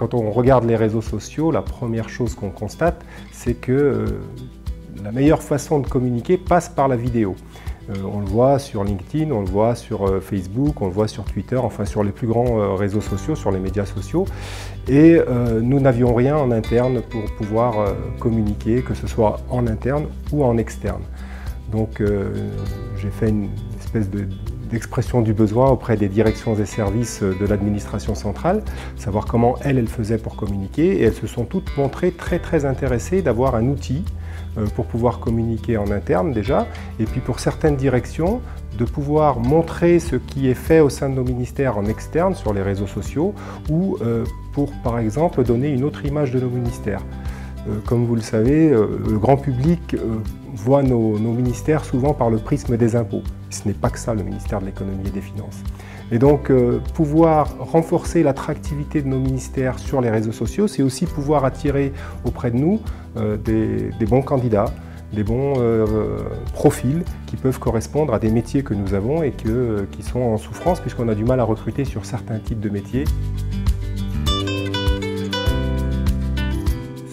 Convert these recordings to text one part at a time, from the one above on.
quand on regarde les réseaux sociaux, la première chose qu'on constate, c'est que la meilleure façon de communiquer passe par la vidéo. On le voit sur LinkedIn, on le voit sur Facebook, on le voit sur Twitter, enfin sur les plus grands réseaux sociaux, sur les médias sociaux. Et nous n'avions rien en interne pour pouvoir communiquer, que ce soit en interne ou en externe. Donc j'ai fait une espèce d'expression du besoin auprès des directions et services de l'administration centrale, savoir comment elles faisaient pour communiquer, et elles se sont toutes montrées très intéressées d'avoir un outil pour pouvoir communiquer en interne déjà, et puis pour certaines directions, de pouvoir montrer ce qui est fait au sein de nos ministères en externe sur les réseaux sociaux, ou pour par exemple donner une autre image de nos ministères. Comme vous le savez, le grand public voit nos ministères souvent par le prisme des impôts. Ce n'est pas que ça, le ministère de l'économie et des finances. Et donc, pouvoir renforcer l'attractivité de nos ministères sur les réseaux sociaux, c'est aussi pouvoir attirer auprès de nous des bons candidats, des bons profils qui peuvent correspondre à des métiers que nous avons et qui sont en souffrance, puisqu'on a du mal à recruter sur certains types de métiers.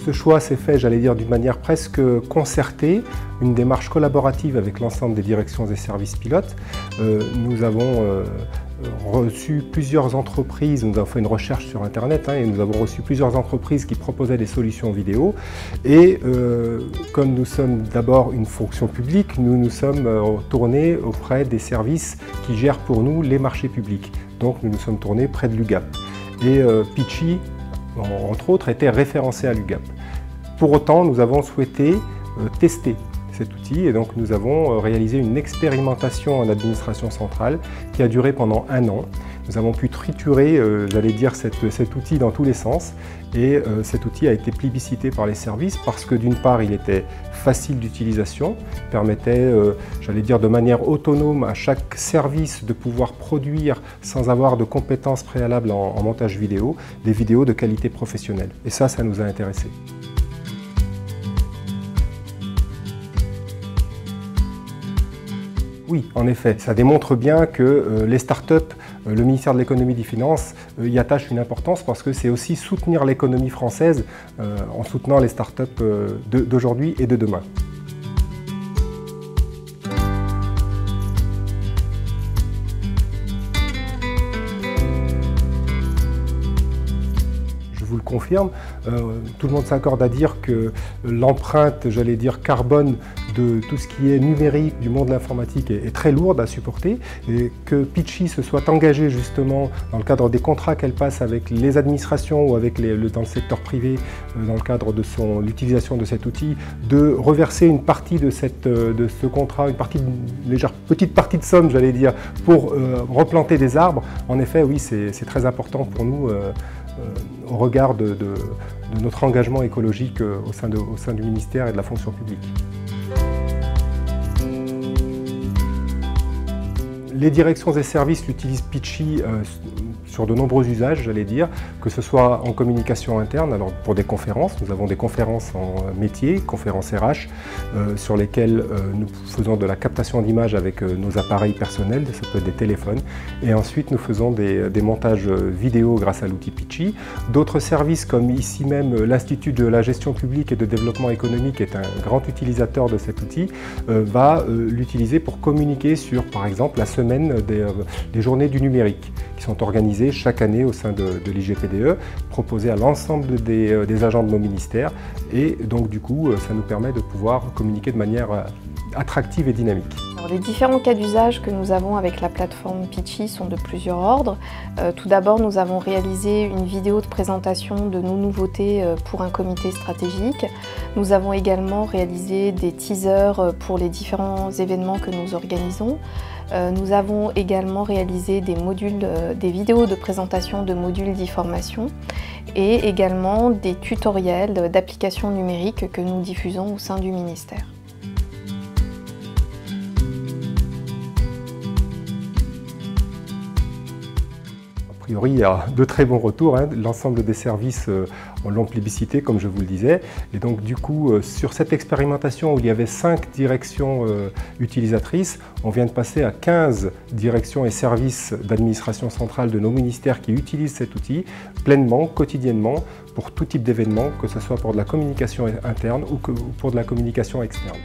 Ce choix s'est fait, j'allais dire, d'une manière presque concertée, une démarche collaborative avec l'ensemble des directions et services pilotes. Nous avons reçu plusieurs entreprises, nous avons fait une recherche sur Internet et nous avons reçu plusieurs entreprises qui proposaient des solutions vidéo. Et comme nous sommes d'abord une fonction publique, nous nous sommes tournés auprès des services qui gèrent pour nous les marchés publics. Donc nous nous sommes tournés près de l'UGAP. Et Pitchi, entre autres, était référencé à l'UGAP. Pour autant, nous avons souhaité tester cet outil et donc nous avons réalisé une expérimentation en administration centrale qui a duré pendant 1 an. Nous avons pu triturer, j'allais dire, cet outil dans tous les sens, et cet outil a été plébiscité par les services parce que d'une part il était facile d'utilisation, permettait, j'allais dire, de manière autonome à chaque service de pouvoir produire sans avoir de compétences préalables en montage vidéo, des vidéos de qualité professionnelle. Et ça nous a intéressés. Oui, en effet, ça démontre bien que les startups, le ministère de l'économie et des finances y attache une importance parce que c'est aussi soutenir l'économie française en soutenant les startups d'aujourd'hui et de demain. Je vous le confirme, tout le monde s'accorde à dire que l'empreinte, j'allais dire, carbone de tout ce qui est numérique du monde de l'informatique est très lourde à supporter, et que Pitchi se soit engagé justement dans le cadre des contrats qu'elle passe avec les administrations ou avec dans le secteur privé, dans le cadre de l'utilisation de cet outil, de reverser une partie de ce contrat, une légère petite partie de somme, j'allais dire, pour replanter des arbres. En effet, oui, c'est très important pour nous au regard de notre engagement écologique au sein du ministère et de la fonction publique. Les directions et services utilisent Pitchi sur de nombreux usages, j'allais dire, que ce soit en communication interne, alors pour des conférences, nous avons des conférences en métier, conférences RH, sur lesquelles nous faisons de la captation d'images avec nos appareils personnels, ça peut être des téléphones, et ensuite nous faisons des montages vidéo grâce à l'outil Pitchi. D'autres services, comme ici même l'Institut de la gestion publique et de développement économique est un grand utilisateur de cet outil, va l'utiliser pour communiquer sur, par exemple, la semaine des journées du numérique, qui sont organisées chaque année au sein de l'IGPDE, proposées à l'ensemble des agents de nos ministères, et donc du coup ça nous permet de pouvoir communiquer de manière attractive et dynamique. Alors, les différents cas d'usage que nous avons avec la plateforme Pitchi sont de plusieurs ordres. Tout d'abord, nous avons réalisé une vidéo de présentation de nos nouveautés pour un comité stratégique. Nous avons également réalisé des teasers pour les différents événements que nous organisons. Nous avons également réalisé des vidéos de présentation de modules d'e-formation et également des tutoriels d'applications numériques que nous diffusons au sein du ministère. priori a de très bons retours. L'ensemble des services l'ont plébiscité, comme je vous le disais. Et donc du coup, sur cette expérimentation où il y avait 5 directions utilisatrices, on vient de passer à 15 directions et services d'administration centrale de nos ministères qui utilisent cet outil pleinement, quotidiennement, pour tout type d'événement, que ce soit pour de la communication interne ou pour de la communication externe.